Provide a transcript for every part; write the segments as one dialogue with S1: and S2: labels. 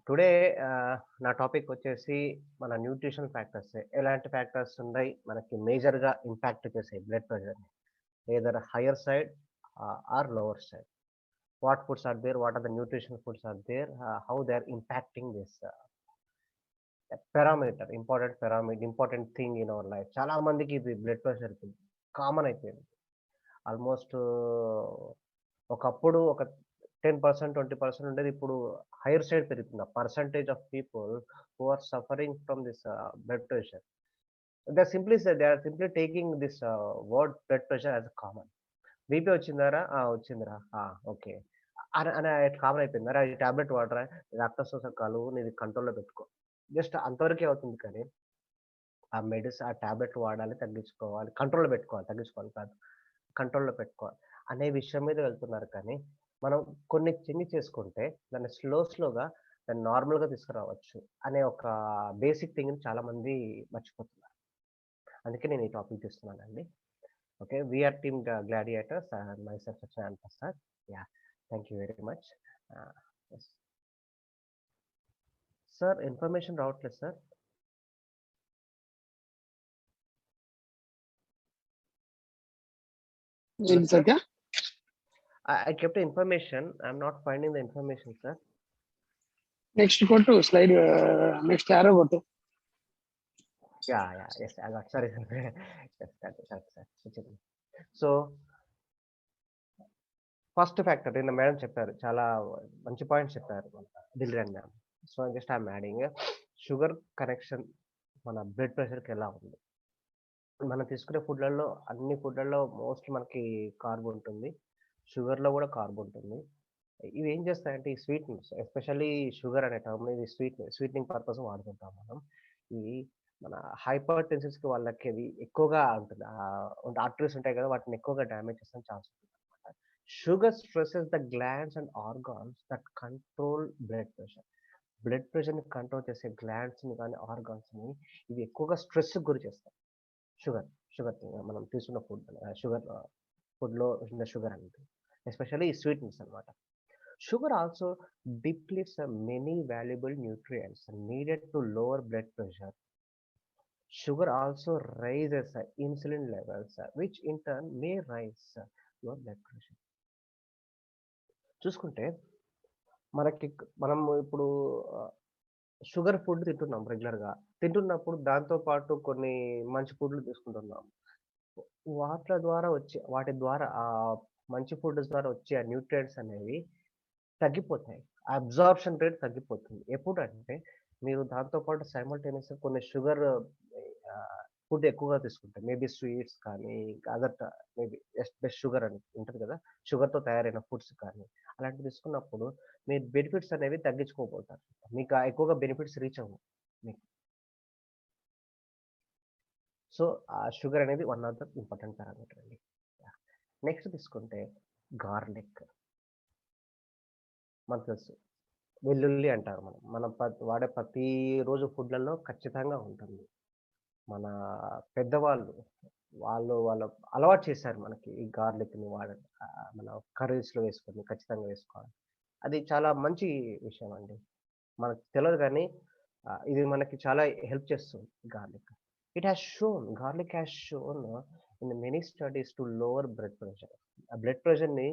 S1: Today నా topic వచ్చేసి మన న్యూట్రిషన్ ఫ్యాక్టర్స్. ఎలాంటి ఫ్యాక్టర్స్ ఉన్నాయి మనకి మేజర్‌గా ఇంపాక్ట్ చేసాయి బ్లడ్ ప్రెషర్‌ని. Either higher side or lower side. What foods are there? What are the nutrition foods are there? How they are impacting this parameter, important thing in our life. చాలా మందికి ఇది blood pressure common అయిపోయింది. Almost ఒకప్పుడు ఒక 10%, 20% ఉండేది. ఇప్పుడు higher side పెరుగుతుంది. Percentage of people who are suffering from this blood pressure. They are simply taking this word blood pressure as common. BP వచ్చిందారా? వచ్చిందిరా. ఓకే. అని కామన్ అయిపోయింది. "అరె! ఈ టాబ్లెట్ వాడరా, రక్తపోస కలువు, నీది కంట్రోల్‌లో పెట్టుకో." జస్ట్ అంతవరకే అవుతుంది కానీ, ఆ టాబ్లెట్ వాడాలి, తగ్గించుకోవాలి, కంట్రోల్‌లో పెట్టుకోవాలి, తగ్గించుకోవాలి కాదు. కంట్రోల్‌లో పెట్టుకోవాలి అనే విషయం మీద వెళ్తున్నారు కానీ, మనం కొన్ని చేంజ్ చేసుకుంటే దాన్ని స్లోగా దాన్ని నార్మల్‌గా తీసుకురావచ్చు అనే ఒక బేసిక్ థింగ్‌ని చాలామంది మర్చిపోతున్నారు. అందుకే నేను ఈ టాపిక్ తీస్తున్నానండి. Okay. We are team gladiators and myself Satyanarayana Prasad. Yeah! Thank you very much. Yes. Sir information రావట్లేదు సార్. Hello,
S2: ఏంటి
S1: sir.
S2: Satya?
S1: I kept the information. I'm not finding the information, sir.
S2: Next కొట్టు slide, next arrow కొట్టు.
S1: Yes, I got. Sorry, sir. Yes, correct, sir. వచ్చింది. So, first factor నిన్న madam చెప్పారు. చాలా మంచి points చెప్పారు Dilrani ma'am. So, just I'm adding sugar connection మన blood ప్రెషర్‌కి ఎలా ఉంది? మనం తీసుకునే అన్ని ఫుడ్‌లలో మోస్ట్‌లీ మనకి కార్బ్ ఉంటుంది. షుగర్‌లో కూడా కార్బ్ ఉంటుంది. ఇవి ఏం చేస్తాయంటే ఈ స్వీట్‌నెస్, ఎస్పెషల్లీ షుగర్ అనే టర్మ్ ఇది స్వీటనింగ్ పర్పస్ వాడుతుంటాం మనం. ఇవి మన హైపర్ టెన్సివ్స్‌కి వాళ్ళకి అది ఎక్కువగా ఉంటుంది. ఆర్టరీస్ ఉంటాయి కదా! వాటిని ఎక్కువగా డ్యామేజ్ చేసే ఛాన్స్ ఉంటుందన్నమాట. Sugar stresses the glands and organs that control blood pressure. Blood ప్రెషర్‌ని కంట్రోల్ చేసే గ్లాండ్స్‌ని గాని, ఆర్గాన్స్‌ని ఇవి ఎక్కువగా స్ట్రెస్‌కి గురి చేస్తాయి. షుగర్, షుగర్ మనం తీసుకున్న ఫుడ్‌లో ఉన్న షుగర్ అనేది. ఎస్పెషల్లీ ఈ స్వీట్‌నెస్ అన్నమాట. Sugar also depletes many valuable nutrients needed to lower blood pressure. Sugar also raises insulin levels, which in turn may raise your blood pressure. చూసుకుంటే మనం ఇప్పుడు షుగర్ ఫుడ్ తింటున్నాం రెగ్యులర్‌గా. తింటున్నప్పుడు దాంతో పాటు కొన్ని మంచి ఫుడ్‌లు తీసుకుంటున్నాం. వాటి ద్వారా మంచి ఫుడ్స్ ద్వారా వచ్చే ఆ న్యూట్రియంట్స్ అనేవి తగ్గిపోతాయి. అబ్జార్ప్షన్ రేట్ తగ్గిపోతుంది. ఎప్పుడంటే మీరు దాంతో పాటు సైమల్టేనియస్‌గా కొన్ని ఫుడ్ ఎక్కువగా తీసుకుంటే మేబీ స్వీట్స్ కానీ, అదర్ మేబీ బెస్ట్ షుగర్ అని ఉంటది కదా! షుగర్‌తో తయారైన ఫుడ్స్ కానీ, అలాంటివి తీసుకున్నప్పుడు మీ బెనిఫిట్స్ అనేవి తగ్గించుకోబోతారు. మీకు ఎక్కువగా బెనిఫిట్స్ రీచ్ అవ్వవు మీకు. సో, ఆ షుగర్ అనేది one of the important parameter అండి. నెక్స్ట్ తీసుకుంటే గార్లిక్. మనకు తెలుసు. వెల్లుల్లి అంటారు మనం. మనం వాడే ప్రతిరోజు ఫుడ్‌లలో ఖచ్చితంగా ఉంటుంది. మన పెద్దవాళ్ళు వాళ్ళు అలవాటు చేశారు మనకి ఈ గార్లిక్‌ని వాడడం. మన కర్రీస్‌లో వేసుకొని ఖచ్చితంగా వేసుకోవాలి. అది చాలా మంచి విషయం అండి. మనకు తెలవదు గానీ ఇది మనకి చాలా హెల్ప్ చేస్తుంది garlic. Garlic has shown in many studies to lower blood pressure. ఆ బ్లడ్ ప్రెషర్‌ని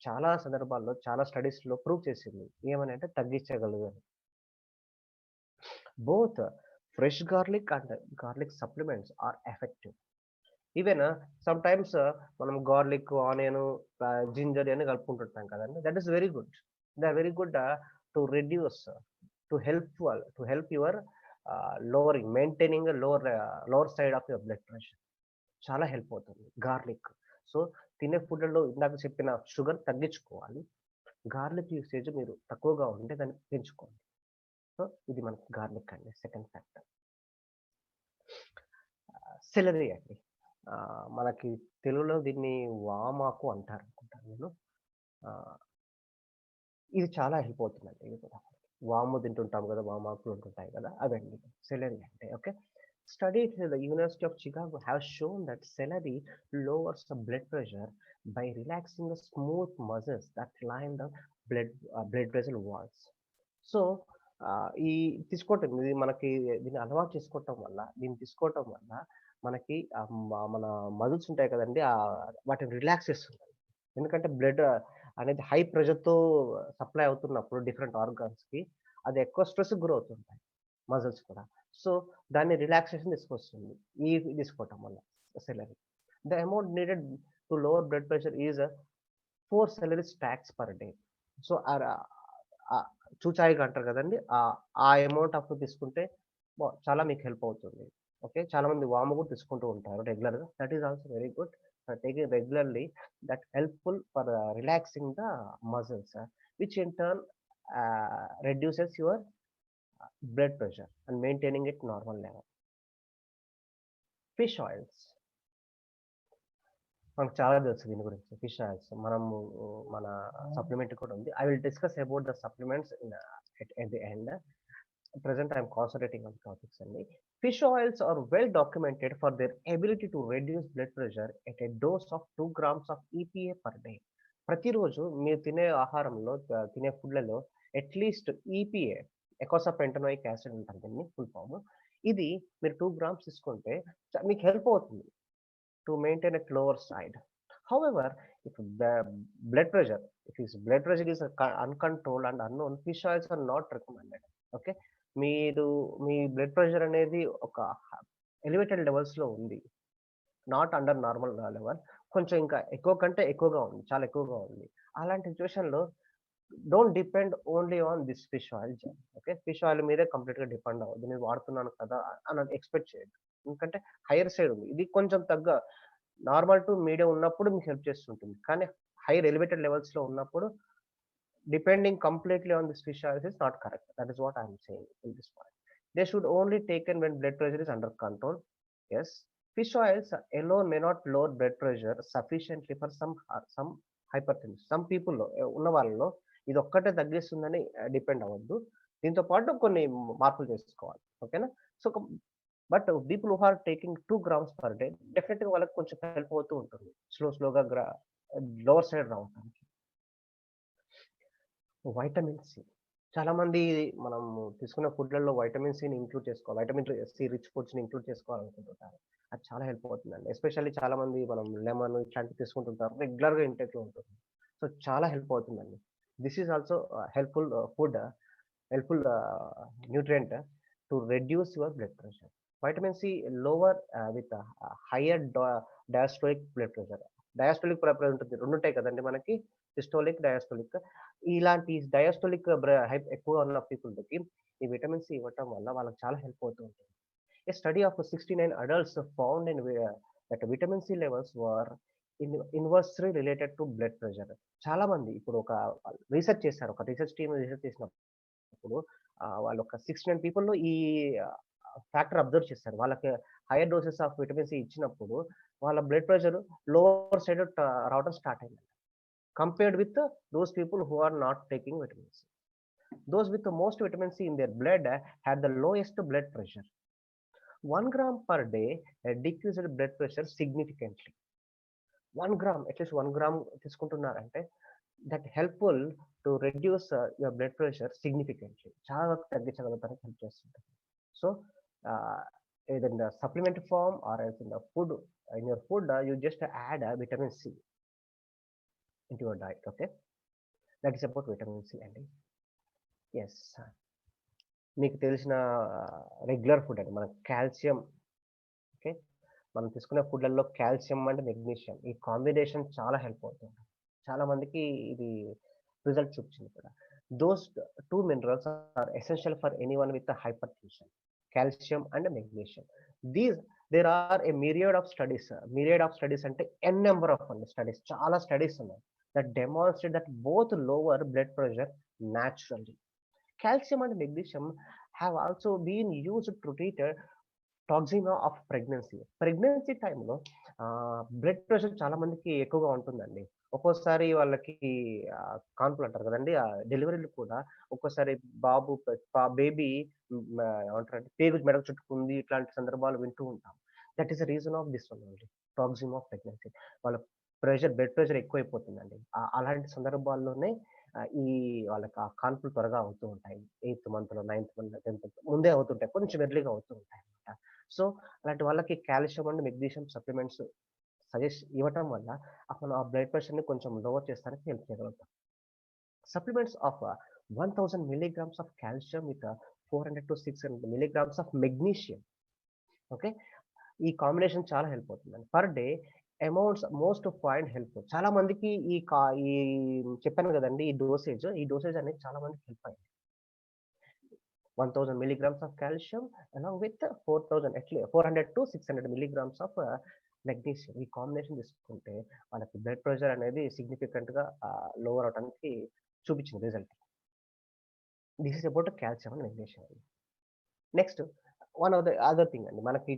S1: చాలా సందర్భాల్లో, చాలా స్టడీస్‌లో ప్రూవ్ చేసింది. ఏమని అంటే తగ్గించగలదు అని. Both fresh garlic and garlic supplements are effective. Even sometimes మనం గార్లిక్, ఆనియన్, జింజర్ ఇయన్నీ కలుపుకుంటుంటాం కదండీ! That is very good. They are very good to reduce to help your maintaining lower side of your blood pressure. చాలా help అవుతుంది garlic. So, తినే ఫుడ్‌లలో ఇందాక చెప్పిన షుగర్ తగ్గించుకోవాలి. గార్లిక్ యూసేజ్ మీరు తక్కువగా ఉంటే దాన్ని పెంచుకోండి. సో, ఇది మనకి గార్లిక్ అండి. Second factor. సెలరీ అండి. మనకి తెలుగులో దీన్ని వామాకు అంటారనుకుంటాను నేను. ఇది చాలా హెల్ప్ అవుతుందండి ఇది కూడా. వాము తింటుంటాం కదా! వామాకులు ఉంటుంటాయి కదా! అదండి సెలరీ అంటే. Okay. Studies at the University of Chicago have shown that celery lowers the blood pressure by relaxing the smooth muscles that line the blood vessel walls. So, ఈ తీసుకోవటం ఇది మనకి దీన్ని అలవాటు చేసుకోవటం వల్ల, దీన్ని తీసుకోవటం వల్ల మనకి మన మజిల్స్ ఉంటాయి కదండీ! వాటిని రిలాక్స్ చేస్తుంది. ఎందుకంటే బ్లడ్ అనేది హై ప్రెషర్‌తో సప్లై అవుతున్నప్పుడు డిఫరెంట్ ఆర్గాన్స్‌కి అది ఎక్కువ స్ట్రెస్‌కి గురవుతుంటాయి మజిల్స్ కూడా. సో, దాన్ని రిలాక్సేషన్ తీసుకొస్తుంది. తీసుకోవటం వల్ల celery. The amount needed to lower blood pressure is 4 celery stalks per day. So, చూచాయిగా అంటారు కదండీ! ఆ అమౌంట్ ఆఫ్ తీసుకుంటే చాలా మీకు హెల్ప్ అవుతుంది. ఓకే. చాలా మంది వాము కూడా తీసుకుంటూ ఉంటారు రెగ్యులర్‌గా. That is also very good. Taking regularly that helpful for relaxing the muscles, which in turn reduces your blood pressure and maintaining it normal level. Fish oils. మనకు చాలా తెలుసు దీని గురించి. Fish oils. మనము మన సప్లిమెంట్ కూడా ఉంది. I will discuss about the supplements at the end. Present I am concentrating on topics only. Fish oils are well documented for their ability to reduce blood pressure at a dose of 2 grams of EPA per day. ప్రతిరోజు మీరు తినే ఆహారంలో తినే ఫుడ్‌లలో at least EPA ఎకోసా-పెంటనోయిక్ acid అంటారు దీన్ని full form. ఇది మీరు 2 grams తీసుకుంటే మీకు హెల్ప్ అవుతుంది to maintain at lower side. However, if the blood pressure is uncontrolled and unknown, fish oils are not recommended. Okay. మీరు మీ బ్లడ్ ప్రెషర్ అనేది ఒక ఎలివేటెడ్ లెవెల్స్‌లో ఉంది. Not under normal level. కొంచెం ఇంకా ఎక్కువ కంటే ఎక్కువగా ఉంది. చాలా ఎక్కువగా ఉంది. అలాంటి సిట్యుయేషన్‌లో don't depend only on this fish oil. Okay. Fish oil మీదే కంప్లీట్‌గా డిపెండ్ అవ్వద్దు. నేను వాడుతున్నాను కదా అని ఎక్స్‌పెక్ట్ చేయొద్దు. ఎందుకంటే హైయర్ సైడ్ ఉంది. ఇది కొంచెం నార్మల్ టు మీడియం ఉన్నప్పుడు మీకు హెల్ప్ చేస్తుంటుంది. కానీ హైయర్ ఎలివేటెడ్ లెవెల్స్‌లో ఉన్నప్పుడు depending completely on this fish oils is not correct. That is what I am saying in this point. They should only taken when blood pressure is under control. Yes, fish oils alone may not lower blood pressure sufficiently for some hypertension. Some people ఉన్న వాళ్ళలో ఇది ఒక్కటే తగ్గిస్తుందని depend అవ్వద్దు. దీంతో పాటు కొన్ని మార్పులు చేసుకోవాలి. ఓకేనా? So, but people who are taking 2 grams per day డెఫినెట్‌గా వాళ్ళకి కొంచెం హెల్ప్ అవుతూ ఉంటుంది. స్లోగా లోవర్ సైడ్ రావడానికి. Vitamin C. చాలామంది మనము తీసుకున్న ఫుడ్‌లలో వైటమిన్ సిని ఇంక్లూడ్ చేసుకోవాలి. వైటమిన్ సి రిచ్ ఫుడ్స్‌ని ఇంక్లూడ్ చేసుకోవాలనుకుంటుంటారు. అది చాలా హెల్ప్ అవుతుందండి. ఎస్పెషల్లీ చాలామంది మనం లెమన్ ఇట్లాంటివి తీసుకుంటుంటారు. రెగ్యులర్‌గా ఇంటేక్‌లో ఉంటుంది. సో, చాలా హెల్ప్ అవుతుందండి. This is also helpful helpful nutrient to reduce your blood pressure. Vitamin C lower with higher diastolic blood pressure. Diastolic pressure ఉంటుంది. 2 ఉంటాయి కదండీ మనకి. Systolic, diastolic. ఇలాంటి డయాస్టోలిక్ ఎక్కువగా ఉన్న పీపుల్‌కి ఈ విటమిన్ సి ఇవ్వటం వల్ల వాళ్ళకి చాలా హెల్ప్ అవుతూ ఉంటుంది. A study of 69 adults found that vitamin C levels were inversely related to blood pressure. చాలా మంది ఇప్పుడు ఒక రీసెర్చ్ చేశారు. ఒక రీసెర్చ్ టీమ్ రీసెర్చ్ చేసినప్పుడు వాళ్ళు ఒక 69 పీపుల్‌లో ఈ ఫ్యాక్టర్ అబ్జర్వ్ చేశారు. వాళ్ళకి higher doses of vitamin C ఇచ్చినప్పుడు వాళ్ళ బ్లడ్ ప్రెషర్ లోవర్ సైడ్ రావడం స్టార్ట్ అయింది. Compared with those people who are not taking vitamin C. Those with the most vitamin C in their blood had the lowest blood pressure. 1 gram per day decreased blood pressure significantly. 1 gram, at least 1 gram తీసుకుంటున్నారంటే that helpful to reduce your blood pressure significantly. చాలా వరకు తగ్గించగలుగుతానికి help చేస్తుంటుంది. So, either in the supplement form or else in the food, in your food, you just add vitamin C into your diet. Okay, that is about vitamin C అండి. yes, మీకు తెలిసిన regular food అండి. మనకు calcium. Okay, మనం తీసుకునే ఫుడ్లలో calcium and magnesium ఈ combination చాలా హెల్ప్ అవుతుంది. చాలా మందికి ఇది రిజల్ట్ చూపించింది కూడా. Those 2 minerals are essential for anyone with hypertension, calcium and magnesium. There are a myriad of studies అంటే ఎన్ నెంబర్ ఆఫ్ స్టడీస్, చాలా స్టడీస్ ఉన్నాయి that demonstrate that both lower blood pressure naturally. Calcium and magnesium have also been used to treat toxaemia of pregnancy. Pregnancy టైంలో blood pressure చాలా మందికి ఎక్కువగా ఉంటుందండి. ఒక్కోసారి వాళ్ళకి కాన్పులు అంటారు కదండీ! డెలివరీలు కూడా ఒక్కోసారి బేబీ ఏమంటారంటే పేగు మెడకు చుట్టుకుంది. ఇట్లాంటి సందర్భాలు వింటూ ఉంటాం. That is the reason of this one only, toxaemia of pregnancy. వాళ్ళ బ్లడ్ ప్రెషర్ ఎక్కువైపోతుందండి. అలాంటి సందర్భాల్లోనే ఈ వాళ్ళకి ఆ కాన్పులు త్వరగా అవుతూ ఉంటాయి. 8థ్ మంత్‌లో, 9థ్ మంత్, 10థ్ మంత్ ముందే అవుతుంటాయి. కొంచెం ఎర్లీగా అవుతూ ఉంటాయన్నమాట. సో, అలాంటి వాళ్ళకి calcium and magnesium supplements suggest ఇవ్వటం వల్ల అసలు ఆ బ్లడ్ ప్రెషర్‌ని కొంచెం లోవర్ చేస్తానికి హెల్ప్ చేయగలుగుతాం. Supplements of 1000 milligrams of calcium with 400 to 600 milligrams of magnesium. Okay. ఈ కాంబినేషన్ చాలా హెల్ప్ అవుతుందండి. Per day amounts most point help. చాలా మందికి ఈ చెప్పాను గదండీ! ఈ డోసేజ్ అనేది చాలా మందికి హెల్ప్ అయింది. 1000 milligrams of calcium along with 400 to 600 milligrams of magnesium. ఈ కాంబినేషన్ తీసుకుంటే వాళ్ళకి బ్లడ్ ప్రెషర్ అనేది సిగ్నిఫికెంట్‌గా లోవర్ అవ్వటానికి చూపించింది result. This is about calcium and magnesium. Next one of the other thing అండి. మనకి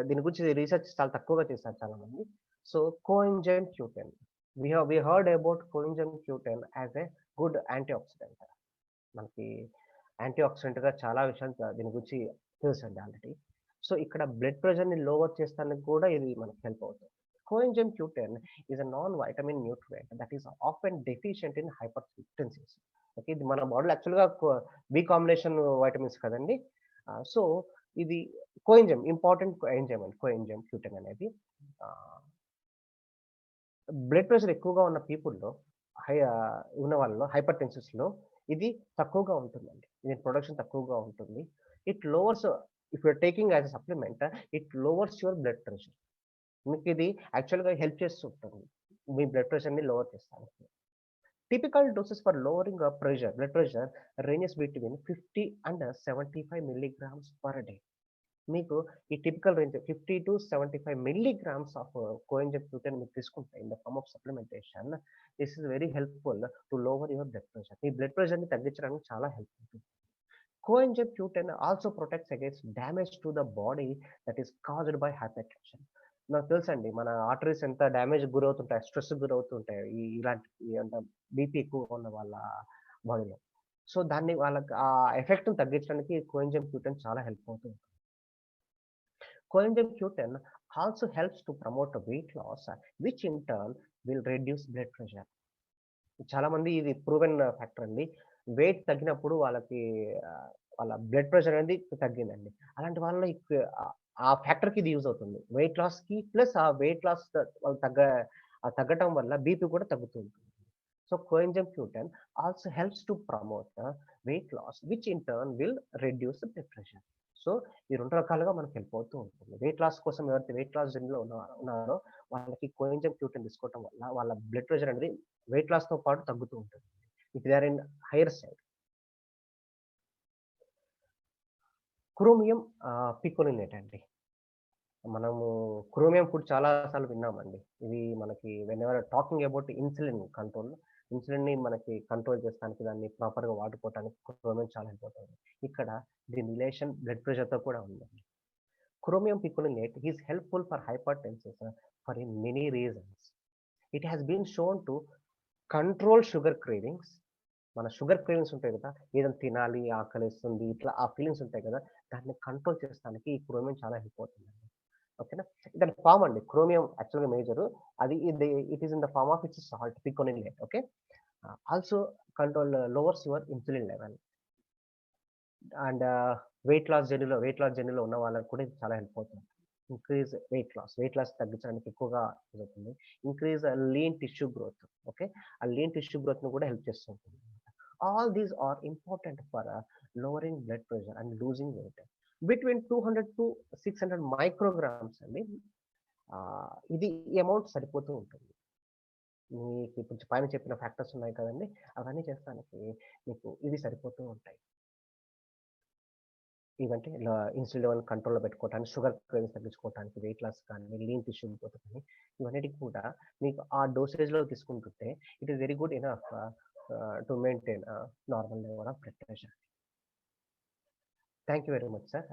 S1: దీని గురించి రీసెర్చ్ చాలా తక్కువగా చేశారు చాలామంది. So, coenzyme Q10. We heard about coenzyme Q10 as a good antioxidant. మనకి యాంటీ-ఆక్సిడెంట్‌గా చాలా విషయాలు దీని గురించి తెలుసండి ఆల్రెడీ. సో, ఇక్కడ బ్లడ్ ప్రెషర్‌ని లోవర్ చేస్తానికి కూడా ఇది మనకు హెల్ప్ అవుతుంది. Coenzyme Q10 is a non vitamin nutrient that is often deficient in hypertensives. Okay. ఇది మన బాడీలో యాక్చువల్‌గా బి కాంబినేషన్ వైటమిన్స్ కదండీ! సో, ఇది కోఎంజైమ్ ఇంపార్టెంట్ ఎంజైమ్ అండి కోఎంజైమ్ Q10 అనేది. ఆహ్, బ్లడ్ ప్రెషర్ ఎక్కువగా ఉన్న పీపుల్‌లో ఉన్న వాళ్ళలో హైపర్‌టెన్సిస్‌లో ఇది తక్కువగా ఉంటుందండి. దీని ప్రొడక్షన్ తక్కువగా ఉంటుంది. It lowers if you are taking as a supplement it lowers your blood pressure. మీకిది యాక్చువల్‌గా హెల్ప్ చేస్తూ ఉంటుంది. మీ బ్లడ్ ప్రెషర్‌ని లోవర్ చేస్తానికి. Typical doses for lowering blood pressure ranges between 50 and 75 milligrams per day. మీకు ఈ typical range 50-75 milligrams of coenzyme Q10 మీరు తీసుకుంటే in the form of supplementation this is very helpful to lower your blood pressure. మీ blood ప్రెషర్‌ని తగ్గించడానికి చాలా help అవుతుంది. Coenzyme Q10 also protects against damage to the body that is caused by hypertension. నాకు తెలుసండి మన arteries ఎంత డ్యామేజ్‌కి గురవుతుంటాయి, స్ట్రెస్‌కి గురవుతుంటాయి. ఇలాంటి BP ఎక్కువగా ఉన్న వాళ్ళ బాడీలో. సో, దాన్ని వాళ్ళకి ఆ ఎఫెక్ట్‌ని తగ్గించడానికి కోఎంజైమ్ Q10 చాలా హెల్ప్ అవుతుంది. Coenzyme Q10 also helps to promote weight loss, which in turn will reduce blood pressure. చాలా మంది ఇది ప్రూవెన్ ఫ్యాక్టర్ అండి. వెయిట్ తగ్గినప్పుడు వాళ్ళకి వాళ్ళ బ్లడ్ ప్రెషర్ అనేది తగ్గిందండి. అలాంటి వాళ్ళలో ఆ ఫ్యాక్టర్‌కి ఇది యూజ్ అవుతుంది. వెయిట్ లాస్‌కి ప్లస్ ఆ వెయిట్ లాస్ వాళ్ళు తగ్గటం వల్ల బీపీ కూడా తగ్గుతూ ఉంటుంది. So, coenzyme Q10 also helps to promote weight loss which in turn will reduce blood pressure. So, ఈ 2 రకాలుగా మనకు హెల్ప్ అవుతూ ఉంటుంది. వెయిట్ లాస్ కోసం ఎవరైతే వెయిట్ లాస్ జర్నీలో ఉన్నారో వాళ్ళకి కోఎంజైమ్ Q10 తీసుకోవటం వల్ల వాళ్ళ బ్లడ్ ప్రెషర్ అనేది వెయిట్ లాస్‌తో పాటు తగ్గుతూ ఉంటుంది. If they are in higher side. Chromium picolinate అండి. మనము క్రోమియం ఫుడ్ చాలా సార్లు విన్నామండి. ఇది మనకి whenever talking about insulin control. ఇన్సులిన్‌ని మనకి కంట్రోల్ చేస్తానికి దాన్ని ప్రాపర్‌గా వాడుకోవటానికి క్రోమియం చాలా హెల్ప్ అవుతుంది. ఇక్కడ దీని రిలేషన్ బ్లడ్ ప్రెషర్‌తో కూడా ఉందండి. Chromium picolinate is helpful for hypertension for in many reasons. It has been shown to control sugar cravings. మన షుగర్ క్రేవింగ్స్ ఉంటాయి కదా! ఏదైనా తినాలి, ఆకలేస్తుంది ఇట్లా ఆ ఫీలింగ్స్ ఉంటాయి కదా! దాన్ని కంట్రోల్ చేస్తానికి ఈ క్రోమియం చాలా హెల్ప్ అవుతుందండి. ఓకేనా? దాని ఫార్మ్ అండి. క్రోమియం యాక్చువల్‌గా major. It is in the form of its salt picolinate. Okay. Also control lowers your insulin level. And weight loss జర్నీలో ఉన్న వాళ్ళకి కూడా ఇది చాలా హెల్ప్ అవుతుంది. ఇంక్రీజ్ వెయిట్ లాస్ తగ్గించడానికి ఎక్కువగా యూజ్ అవుతుంది. Increase lean tissue growth. Okay. ఆ లీన్ టిష్యూ గ్రోత్‌ని కూడా హెల్ప్ చేస్తూ ఉంటుంది. All these are important for lowering blood pressure and losing weight. Between 200-600 micrograms అండి. ఇది ఈ అమౌంట్ సరిపోతూ ఉంటుంది. మీకు ఇప్పుడు పైన చెప్పిన ఫ్యాక్టర్స్ ఉన్నాయి కదండీ! అవన్నీ చేస్తానికి మీకు ఇవి సరిపోతూ ఉంటాయి. ఇవంటే ఇన్సులిన్ లెవెల్ కంట్రోల్‌లో పెట్టుకోవటానికి, షుగర్ క్రేవింగ్స్ తగ్గించుకోవటానికి, వెయిట్ లాస్ కానీ, లీన్ టిష్యూ గ్రోత్ కానీ, ఇవన్నిటికి కూడా మీకు ఆ డోసేజ్‌లో తీసుకుంటుంటే it is very good enough to maintain normal level of blood pressure. Thank you very much sir.